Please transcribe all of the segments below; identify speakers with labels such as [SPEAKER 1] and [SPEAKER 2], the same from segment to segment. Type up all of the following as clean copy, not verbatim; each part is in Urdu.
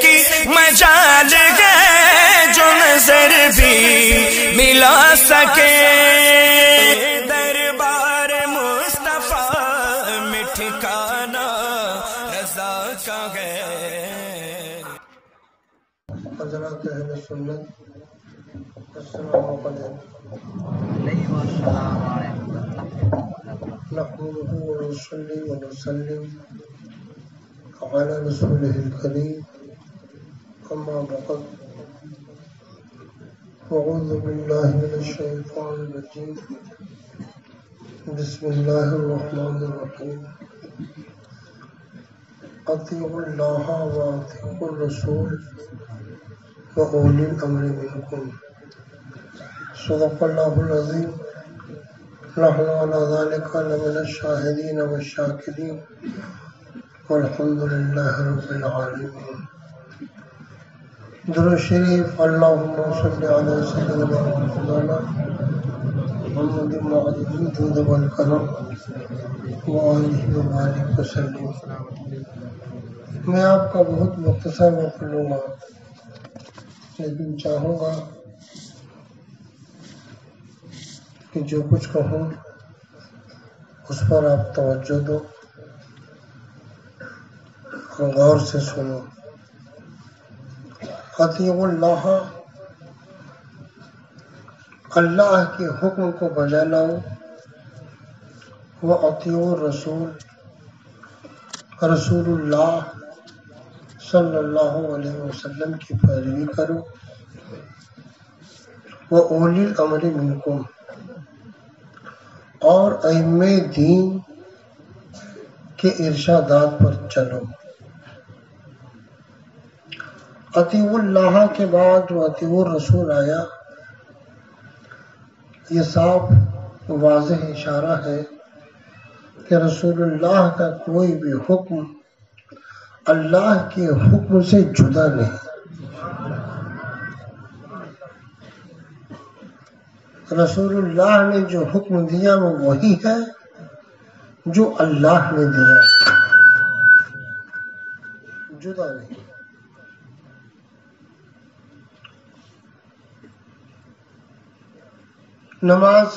[SPEAKER 1] کی مجال ہے جو نظر بھی ملا سکے، دربار مصطفیٰ میں ٹھکانا رضا کا ہے۔
[SPEAKER 2] حضرات اہل سنت السلام علیکم، نحمده ونصلي ونسلم على رسوله الكريم، أما بعد، أعوذ بالله من الشيطان الرجيم، بسم الله الرحمن الرحيم، أطيعوا الله وأطيعوا الرسول وأولي الأمر منكم، صدق الله العظيم، نحن على ذلك لمن الشاهدين والشاكرين، والحمد لله رب العالمين۔ درود شریف اللهم صل على سيدنا مولانا محمد وعلى الجود والكرم وآله وبارك وسلم۔ میں آپ کا بہت مختصر وقت لوں گا، لیکن چاہوں گا کہ جو کچھ کہوں اس پر آپ توجہ دو اور غور سے سنو۔ اطیعوا اللہ، اللہ کے حکم کو بجا لاؤ، واطیعوا الرسول، رسول اللہ صلی اللہ علیہ وسلم کی پیروی کرو، واولی الامر منکم، اور ائمہ دین کے ارشادات پر چلو۔ اطیعوا اللہ کے بعد جو اطیعوا الرسول آیا، یہ صاف واضح اشارہ ہے کہ رسول اللہ کا کوئی بھی حکم اللہ کے حکم سے جدا نہیں۔ رسول اللہ نے جو حکم دیا وہ وہی ہے جو اللہ نے دیا، جدا نہیں۔ نماز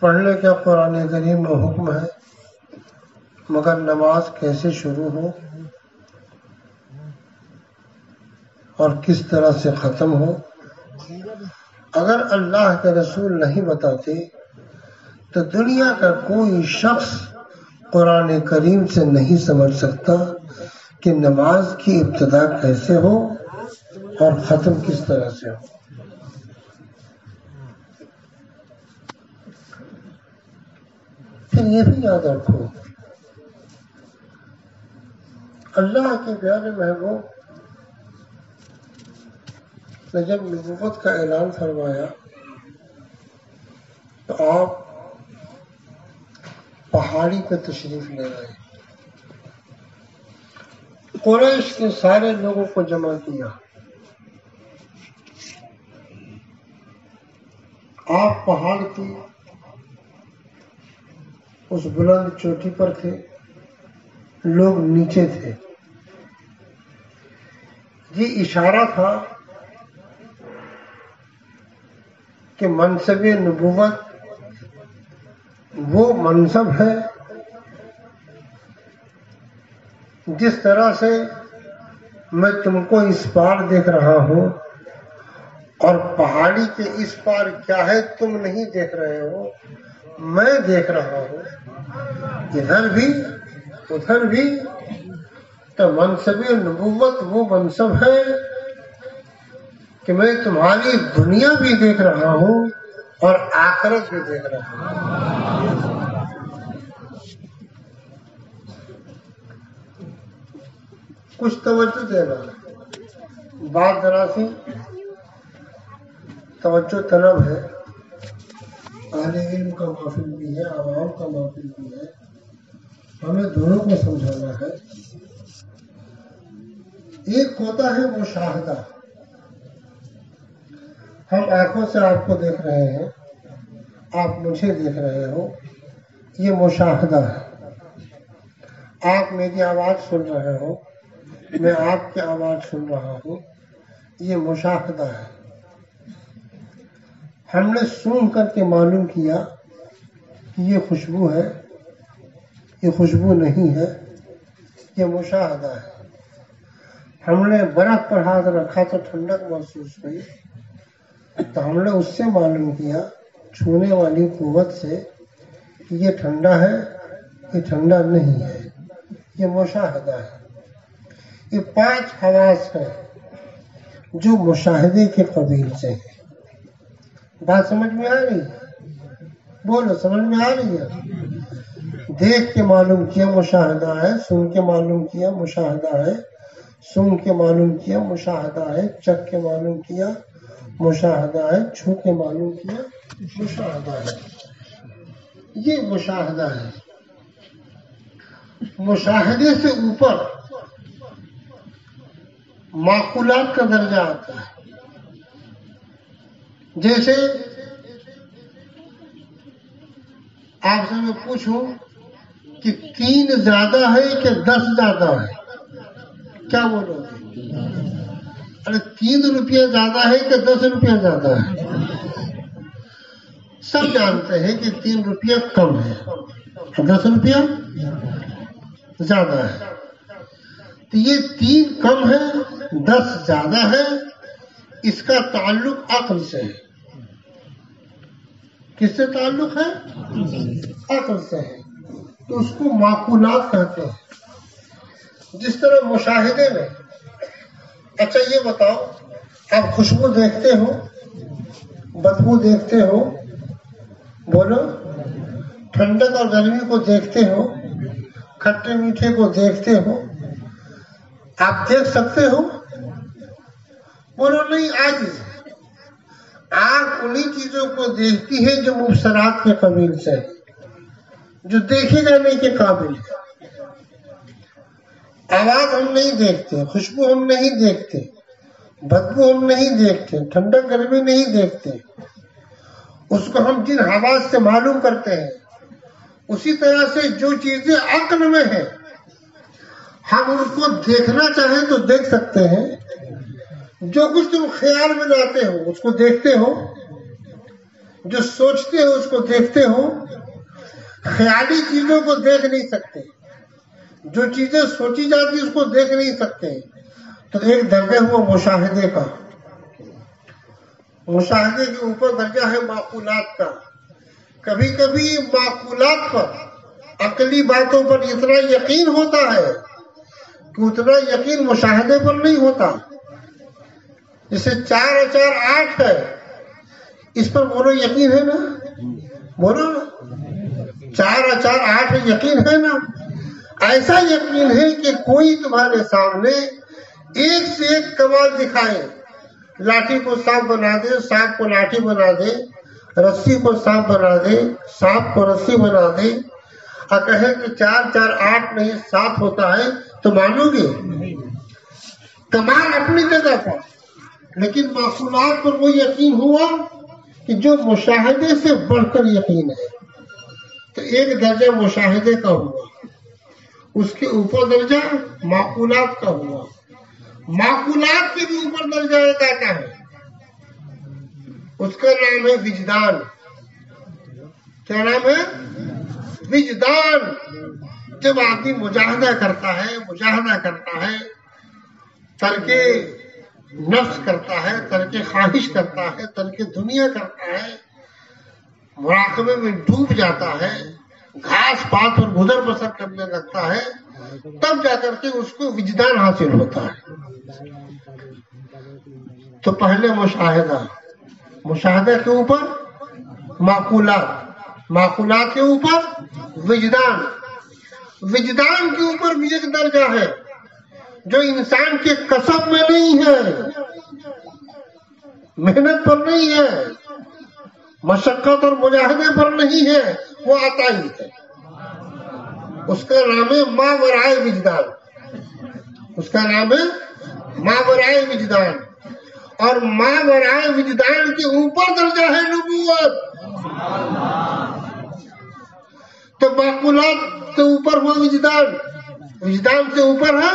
[SPEAKER 2] پڑھنے کا قرآن کریم میں حکم ہے، مگر نماز کیسے شروع ہو اور کس طرح سے ختم ہو، اگر اللہ کے رسول نہیں بتاتے تو دنیا کا کوئی شخص قرآن کریم سے نہیں سمجھ سکتا کہ نماز کی ابتدا کیسے ہو اور ختم کس طرح سے ہو۔ پھر یہ بھی یاد رکھو، اللہ کے پیارے محبوب نے جب نبوت کا اعلان فرمایا تو آپ پہاڑی پہ تشریف لے گئے، قریش کے سارے لوگوں کو جمع کیا، آپ پہاڑ کی اس بلند چوٹی پر تھے، لوگ نیچے تھے۔ یہ اشارہ تھا کہ منصب نبوت وہ منصب ہے جس طرح سے میں تم کو اس پار دیکھ رہا ہوں اور پہاڑی کے اس پار کیا ہے تم نہیں دیکھ رہے ہو، میں دیکھ رہا ہوں، ادھر بھی ادھر بھی، تو منصب نبوت وہ منصب ہے کہ میں تمہاری دنیا بھی دیکھ رہا ہوں اور آخرت بھی دیکھ رہا ہوں۔ کچھ توجہ دینا، بات ذرا سی توجہ طلب ہے، اہل علم کا محفل بھی ہے، عوام کا محفل بھی ہے، ہمیں دونوں کو سمجھانا ہے۔ ایک ہوتا ہے مشاہدہ، ہم آنکھوں سے آپ کو دیکھ رہے ہیں، آپ مجھے دیکھ رہے ہو، یہ مشاہدہ ہے۔ آپ میری آواز سن رہے ہو، میں آپ کی آواز سن رہا ہوں، یہ مشاہدہ ہے۔ ہم نے سن کر کے معلوم کیا کہ یہ خوشبو ہے، یہ خوشبو نہیں ہے، یہ مشاہدہ ہے۔ ہم نے برف پر ہاتھ رکھا تو ٹھنڈک محسوس ہوئی، تو ہم نے اس سے معلوم کیا چھونے والی قوت سے کہ یہ ٹھنڈا ہے، یہ ٹھنڈا نہیں ہے، یہ مشاہدہ ہے۔ یہ 5 حواس ہیں جو مشاہدے کے قبیل سے ہیں۔ بات سمجھ میں آ رہی ہے؟ بولو، سمجھ میں آ رہی ہے؟ دیکھ کے معلوم کیا مشاہدہ ہے، سن کے معلوم کیا مشاہدہ ہے، سن کے معلوم کیا مشاہدہ ہے، چکھ کے معلوم کیا مشاہدہ ہے، چھو کے معلوم کیا مشاہدہ ہے۔ یہ مشاہدہ ہے۔ مشاہدے سے اوپر معقولات کا درجہ آتا ہے۔ جیسے آپ سے میں پوچھوں کہ 3 زیادہ ہے کہ 10 زیادہ ہے، کیا بولو گے؟ ارے 3 روپیہ زیادہ ہے کہ 10 روپیہ زیادہ ہے؟ سب جانتے ہیں کہ 3 روپیہ کم ہے، 10 روپیہ زیادہ ہے۔ تو یہ 3 کم ہے، 10 زیادہ ہے، اس کا تعلق عقل سے ہے۔ کس سے تعلق ہے؟ عقل سے ہے، تو اس کو معقولات کہتے ہیں۔ جس طرح مشاہدے میں، اچھا یہ بتاؤ، آپ خوشبو دیکھتے ہو، بدبو دیکھتے ہو، بولو، ٹھنڈک اور گرمی کو دیکھتے ہو، کھٹے میٹھے کو دیکھتے ہو، آپ دیکھ سکتے ہو؟ بولو نہیں، عاجز۔ آنکھ انہی چیزوں کو دیکھتی ہے جو مبصرات کے قبیل سے ہے، جو دیکھے جانے کے قابل ہے۔ آواز ہم نہیں دیکھتے، خوشبو ہم نہیں دیکھتے، بدبو ہم نہیں دیکھتے، ٹھنڈک گرمی نہیں دیکھتے۔ اس کو ہم جن حواس سے معلوم کرتے ہیں، اسی طرح سے جو چیزیں عقل میں ہیں ہم ان کو دیکھنا چاہیں تو دیکھ سکتے ہیں۔ جو کچھ تم خیال میں لاتے ہو اس کو دیکھتے ہو، جو سوچتے ہو اس کو دیکھتے ہو۔ خیالی چیزوں کو دیکھ نہیں سکتے، جو چیزیں سوچی جاتی اس کو دیکھ نہیں سکتے۔ تو ایک درجہ ہوا مشاہدے کا، مشاہدے کے اوپر درجہ ہے معقولات کا۔ کبھی کبھی معقولات پر، عقلی باتوں پر اتنا یقین ہوتا ہے کہ اتنا یقین مشاہدے پر نہیں ہوتا۔ جیسے 4 اور 4 8 ہے، اس پر بولو یقین ہے نا؟ بولو نا، 4 اور 4 8 ہے، یقین ہے نا؟ ایسا یقین ہے کہ کوئی تمہارے سامنے ایک سے ایک کمال دکھائے، لاٹھی کو سانپ بنا دے، سانپ کو لاٹھی بنا دے، رسی کو سانپ بنا دے، سانپ کو رسی بنا دے، اور کہے کہ 4 4 8 نہیں 7 ہوتا ہے، تو مانو گے؟ کمال اپنی جگہ پر، لیکن معقولات پر وہ یقین ہوا کہ جو مشاہدے سے بڑھ کر یقین ہے۔ تو ایک درجہ مشاہدے کا ہوا، اس کے اوپر درجہ معقولات کا ہوا، معقولات کے بھی اوپر درجہ ایک آتا ہے، اس کا نام ہے وجدان۔ کیا نام ہے؟ وجدان۔ جب آدمی مجاہدہ کرتا ہے، ترک نفس کرتا ہے، ترک خواہش کرتا ہے، ترک دنیا کرتا ہے، مراقبے میں ڈوب جاتا ہے، گھاس پات پر گزر بسر کرنے لگتا ہے، تب جا کر کے اس کو وجدان حاصل ہوتا ہے۔ تو پہلے مشاہدہ کے اوپر معقولات کے اوپر وجدان کے اوپر بھی ایک درجہ ہے جو انسان کے کسب میں نہیں ہے، محنت پر نہیں ہے، مشقت اور مجاہدے پر نہیں ہے، وہ آتا ہی ہے۔ اس کا نام ہے ماورائے وجدان، اس کا نام ہے ماورائے وجدان۔ اور ماورائے وجدان کے اوپر درجہ ہے نبوت۔ تو معقولات سے اوپر ہوا وجدان سے اوپر ہے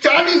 [SPEAKER 2] 40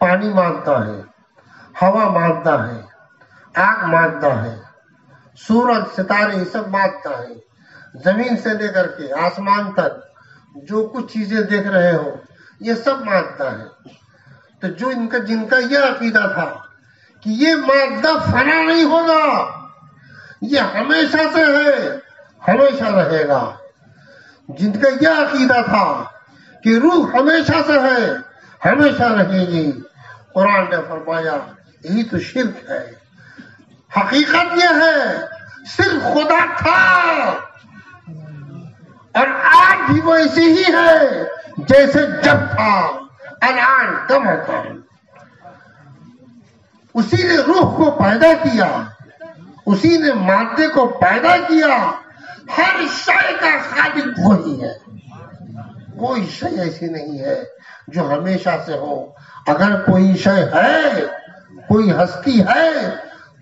[SPEAKER 2] پانی مادہ ہے، ہوا مادہ ہے، آگ مادہ ہے، سورج ستارے یہ سب مادہ ہے، زمین سے لے کر کے آسمان تک جو کچھ چیزیں دیکھ رہے ہو یہ سب مادہ ہے۔ تو جو جن کا یہ عقیدہ تھا کہ یہ مادہ فنا نہیں ہوگا، یہ ہمیشہ سے ہے، ہمیشہ رہے گا، جن کا یہ عقیدہ تھا کہ روح ہمیشہ سے ہے، ہمیشہ رہے گی، قرآن نے فرمایا یہی تو شرک ہے۔ حقیقت یہ ہے صرف خدا تھا اور آج بھی ویسے ہی ہے جیسے جب تھا، الان کما کان۔ اسی نے روح کو پیدا کیا، اسی نے مادے کو پیدا کیا، ہر شے کا خالق وہی ہے، کوئی شے ایسی نہیں ہے جو ہمیشہ سے ہو۔ اگر کوئی شے ہے، کوئی ہستی ہے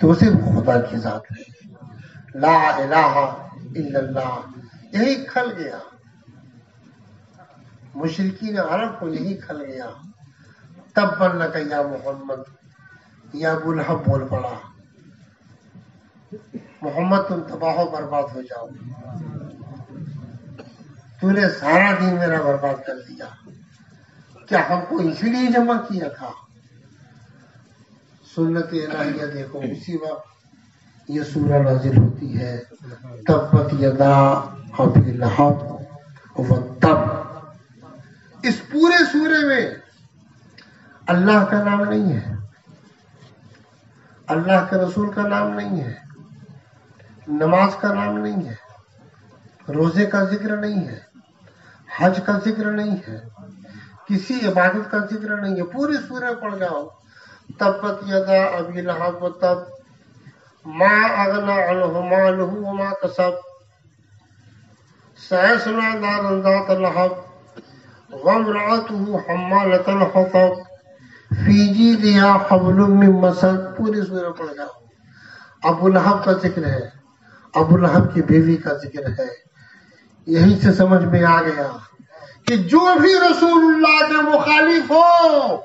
[SPEAKER 2] تو صرف خدا کی ذات ہے، لا الہ الا اللہ۔ یہی کھل گیا، مشرکین عرب کو یہی کھل گیا۔ تب لک یا محمد، یا ابو لہب بول پڑا، محمد تم تباہ و برباد ہو جاؤ، تو نے سارا دین میرا برباد کر دیا۔ کیا ہم کو اسی لیے جمع کیا تھا؟ سنت الہیہ دیکھو، اسی وقت یہ سورہ نازل ہوتی ہے، تبت یدا ابی لہب وتب۔ اس پورے سورے میں اللہ کا نام نہیں ہے، اللہ کے رسول کا نام نہیں ہے، نماز کا نام نہیں ہے، روزے کا ذکر نہیں ہے، حج کا ذکر نہیں ہے، کسی عبادت کا ذکر نہیں ہے۔ پوری سورہ پڑھ جاؤ، تبت یدا ابی لہب وتب ما اغنى عنه ماله وما كسب سيصلى نارا ذات لهب وامرأته حمالة الحطب في جيدها حبل من مسد۔ پوری سورہ پڑھ جاؤ، ابو لہب کا ذکر ہے، ابو لہب کی بیوی کا ذکر ہے۔ یہی سے سمجھ میں آ گیا کہ جو بھی رسول اللہ کے مخالف ہو،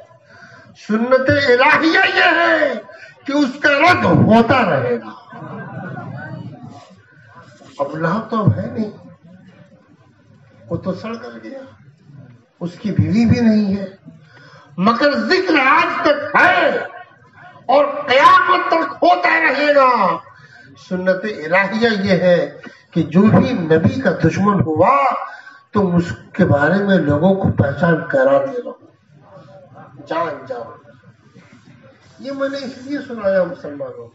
[SPEAKER 2] سنت الہیہ یہ ہے کہ اس کا رد ہوتا رہے گا۔ ابو لہب تو اب ہے نہیں، وہ تو سڑ کر گیا، اس کی بیوی بھی نہیں ہے، مگر ذکر آج تک ہے اور قیامت تک ہوتا رہے گا۔ سنت الہیہ یہ ہے کہ جو بھی نبی کا دشمن ہوا تم اس کے بارے میں لوگوں کو پہچان کرا دے رہو، جان جاؤ۔ یہ میں نے اس لیے سنایا مسلمانوں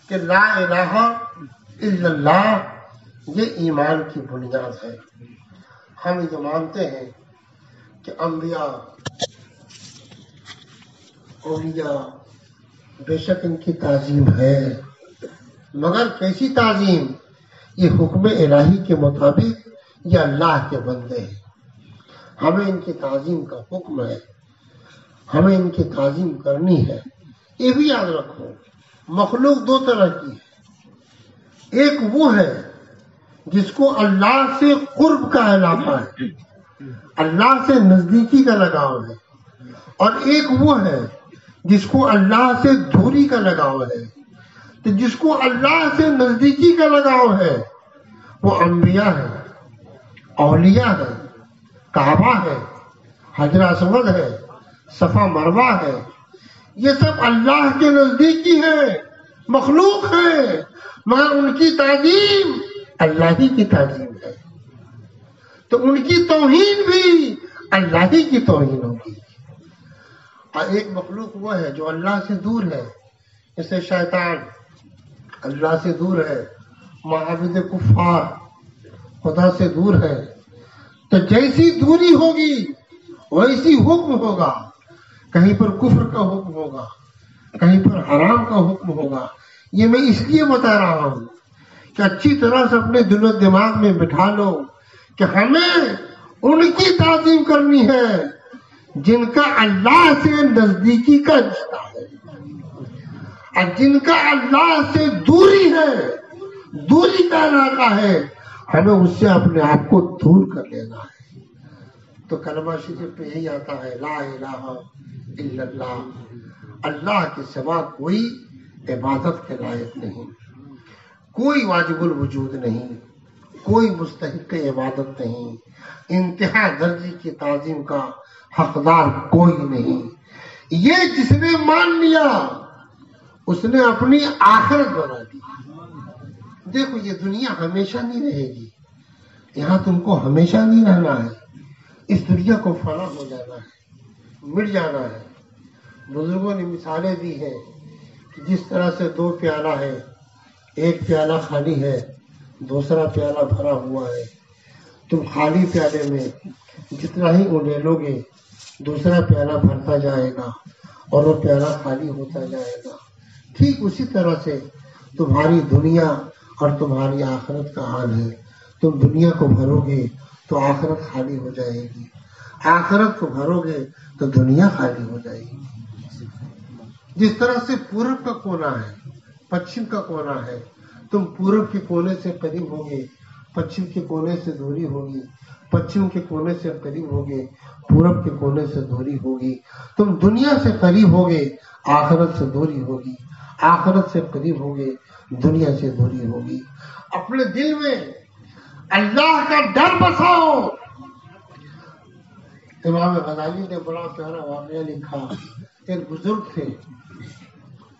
[SPEAKER 2] کہ لا الہ الا اللہ یہ ایمان کی بنیاد ہے۔ ہم یہ مانتے ہیں کہ انبیاء اولیاء بے شک ان کی تعظیم ہے، مگر کیسی تعظیم؟ یہ حکم الہی کے مطابق یہ اللہ کے بندے ہیں، ہمیں ان کی تعظیم کا حکم ہے، ہمیں ان کی تعظیم کرنی ہے۔ یہ بھی یاد رکھو، مخلوق دو طرح کی ہے، ایک وہ ہے جس کو اللہ سے قرب کا علاقہ ہے، اللہ سے نزدیکی کا لگاؤ ہے، اور ایک وہ ہے جس کو اللہ سے دوری کا لگاؤ ہے۔ تو جس کو اللہ سے نزدیکی کا لگاؤ ہے وہ انبیاء ہے، اولیاء ہے، کعبہ ہے، حجر اسود ہے، صفا مروہ ہے، یہ سب اللہ کے نزدیکی ہے، مخلوق ہے، مگر ان کی تعظیم اللہ ہی کی تعظیم ہے، تو ان کی توہین بھی اللہ ہی کی توہین ہوگی۔ اور ایک مخلوق وہ ہے جو اللہ سے دور ہے، جیسے شیطان اللہ سے دور ہے، معبود کفار خدا سے دور ہے، تو جیسی دوری ہوگی ویسی حکم ہوگا، کہیں پر کفر کا حکم ہوگا، کہیں پر حرام کا حکم ہوگا۔ یہ میں اس لیے بتا رہا ہوں کہ اچھی طرح سے اپنے دل و دماغ میں بٹھا لو کہ ہمیں ان کی تعظیم کرنی ہے جن کا اللہ سے نزدیکی کا رشتہ ہے، اور جن کا اللہ سے دوری ہے، دوری کا علاقہ ہے، ہمیں اس سے اپنے آپ کو دور کر لینا ہے۔ تو کلمہ شریف پہ یہی آتا ہے لا الہ الا اللہ، اللہ کے سوا کوئی عبادت کے لائق نہیں، کوئی واجب الوجود نہیں، کوئی مستحق عبادت نہیں، انتہا درجے کی تعظیم کا حقدار کوئی نہیں۔ یہ جس نے مان لیا اس نے اپنی آخرت بنا دی۔ دیکھو یہ دنیا ہمیشہ نہیں رہے گی، یہاں تم کو ہمیشہ نہیں رہنا ہے، اس دنیا کو فنا ہو جانا ہے، مٹ جانا ہے۔ بزرگوں نے مثالیں دی ہیں کہ جس طرح سے دو پیالہ ہے، ایک پیالہ خالی ہے، دوسرا پیالہ بھرا ہوا ہے، تم خالی پیالے میں جتنا ہی اڈیلو گے دوسرا پیالہ بھرتا جائے گا اور وہ پیالہ خالی ہوتا جائے گا۔ ٹھیک اسی طرح سے تمہاری دنیا اور تمہاری آخرت کا حال ہے، تم دنیا کو بھرو گے تو آخرت خالی ہو جائے گی، آخرت کو بھرو گے تو دنیا خالی ہو جائے گی۔ جس طرح سے پورب کا کونا ہے، پچھم کا کونا ہے، تم پورب کے کونے سے قریب ہوگے، پچھم کے کونے سے دوری ہوگی، پچھم کے کونے سے قریب ہوگے، پورب کے کونے سے دوری ہوگی۔ تم دنیا سے قریب ہوگے، آخرت سے دوری ہوگی، آخرت سے قریب ہوگے، دنیا سے دوری ہوگی۔ اپنے دل میں اللہ کا ڈر بساؤ۔ امام غزالی نے بڑا پیارا واقعہ لکھا۔ ایک بزرگ تھے،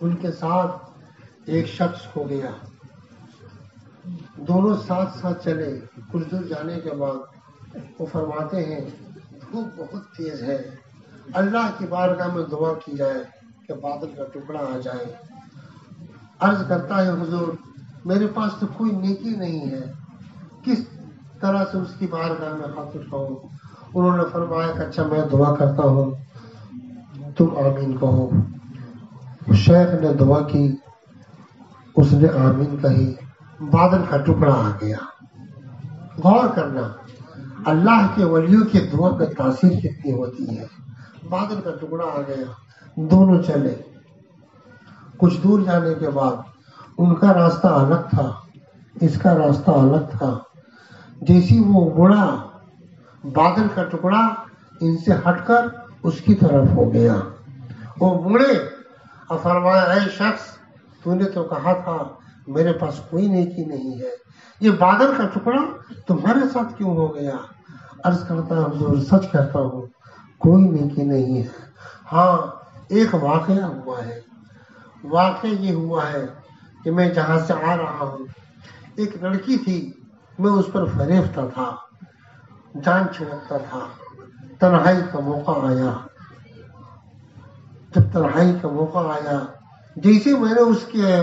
[SPEAKER 2] ان کے ساتھ ایک شخص ہو گیا، دونوں ساتھ ساتھ چلے، کچھ دور جانے کے بعد وہ فرماتے ہیں دھوپ بہت تیز ہے، اللہ کی بارگاہ میں دعا کی جائے کہ بادل کا ٹکڑا آ جائے۔ عرض کرتا ہے حضور میرے پاس تو کوئی نیکی نہیں ہے، کس طرح سے اس کی بارگاہ میں ہاتھ اٹھاؤں؟ انہوں نے فرمایا کہ اچھا میں دعا کرتا ہوں، تم آمین کہو۔ شیخ نے دعا کی، اس نے آمین کہی، بادل کا ٹکڑا آ گیا۔ غور کرنا اللہ کے ولیوں کی دعا کا تاثیر کتنی ہوتی ہے۔ بادل کا ٹکڑا آ گیا، دونوں چلے، کچھ دور جانے کے بعد ان کا راستہ الگ تھا، اس کا راستہ الگ تھا۔ جیسی وہ مڑا، بادل کا ٹکڑا ان سے ہٹ کر اس کی طرف ہو گیا۔ وہ مڑے اور فرمایا اے شخص تو نے تو کہا تھا میرے پاس کوئی نیکی نہیں ہے، یہ بادل کا ٹکڑا تمہارے ساتھ کیوں ہو گیا؟ عرض کرتا ہے حضور سچ کہتا ہوں کوئی نیکی نہیں ہے، ہاں ایک واقعہ ہوا ہے۔ واقعہ یہ ہوا ہے کہ میں جہاں سے آ رہا ہوں، ایک لڑکی تھی، میں اس پر فریفتہ تھا، جان چھڑکتا تھا۔ تنہائی کا موقع آیا، جب تنہائی کا موقع آیا، جیسے میں نے اس کے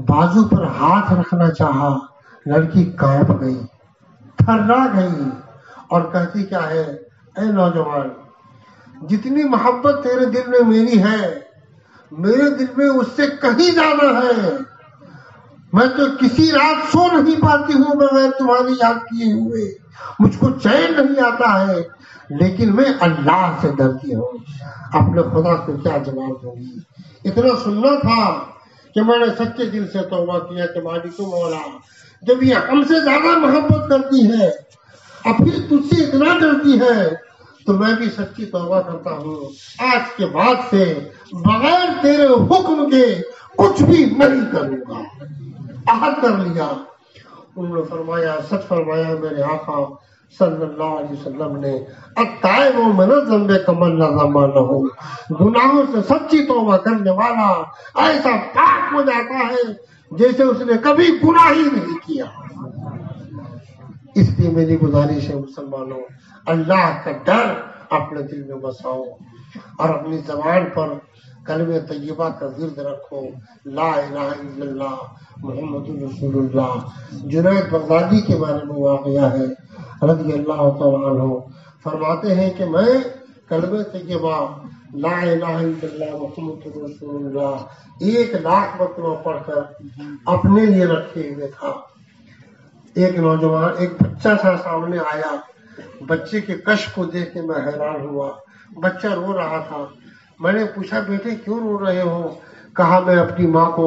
[SPEAKER 2] بازو پر ہاتھ رکھنا چاہا، لڑکی کانپ گئی، تھرا گئی اور کہتی کیا ہے اے نوجوان، جتنی محبت تیرے دل میں میری ہے میرے دل میں اس سے کہیں زیادہ ہے۔ میں تو کسی رات سو نہیں پاتی ہوں بغیر تمہاری یاد کیے ہوئے، مجھ کو چین نہیں آتا ہے، لیکن میں اللہ سے ڈرتی ہوں، اپنے خدا کو کیا جواب دوں گی؟ اتنا سننا تھا کہ میں نے سچے دل سے توبہ کیا کہ مالک مولا جب یہ ہم سے زیادہ محبت کرتی ہے اب پھر تجھ سے اتنا ڈرتی ہے تو میں بھی سچی توبہ کرتا ہوں، آج کے بعد سے بغیر تیرے حکم کے کچھ بھی نہیں کروں گا۔ عہد کر لیا۔ انہوں نے فرمایا سچ فرمایا میرے آقا صلی اللہ علیہ وسلم نے، التائب من الذنب کمن لا ذنب لہ، گناہوں سے سچی توبہ کرنے والا ایسا پاک ہو جاتا ہے جیسے اس نے کبھی گناہ ہی نہیں کیا۔ اس لیے میری گزارش ہے مسلمانوں، اللہ کا ڈر اپنے دل میں بساؤ اور اپنی زبان پر کلمہ طیبہ کا ورد رکھو، لا الہ الا اللہ محمد رسول اللہ۔ جنید بغدادی کے بارے میں واقعہ ہے رضی اللہ تعالیٰ عنہ، فرماتے ہیں کہ میں کلمہ طیبہ لا الہ الا اللہ محمد رسول اللہ 1,00,000 مرتبہ پڑھ کر اپنے لیے رکھے ہوئے تھا۔ ایک نوجوان، ایک بچہ سا سامنے آیا، بچے کے کشف کو دیکھ کے میں حیران ہوا، بچہ رو رہا تھا۔ میں نے پوچھا بیٹے کیوں رو رہے ہو؟ کہا میں اپنی ماں کو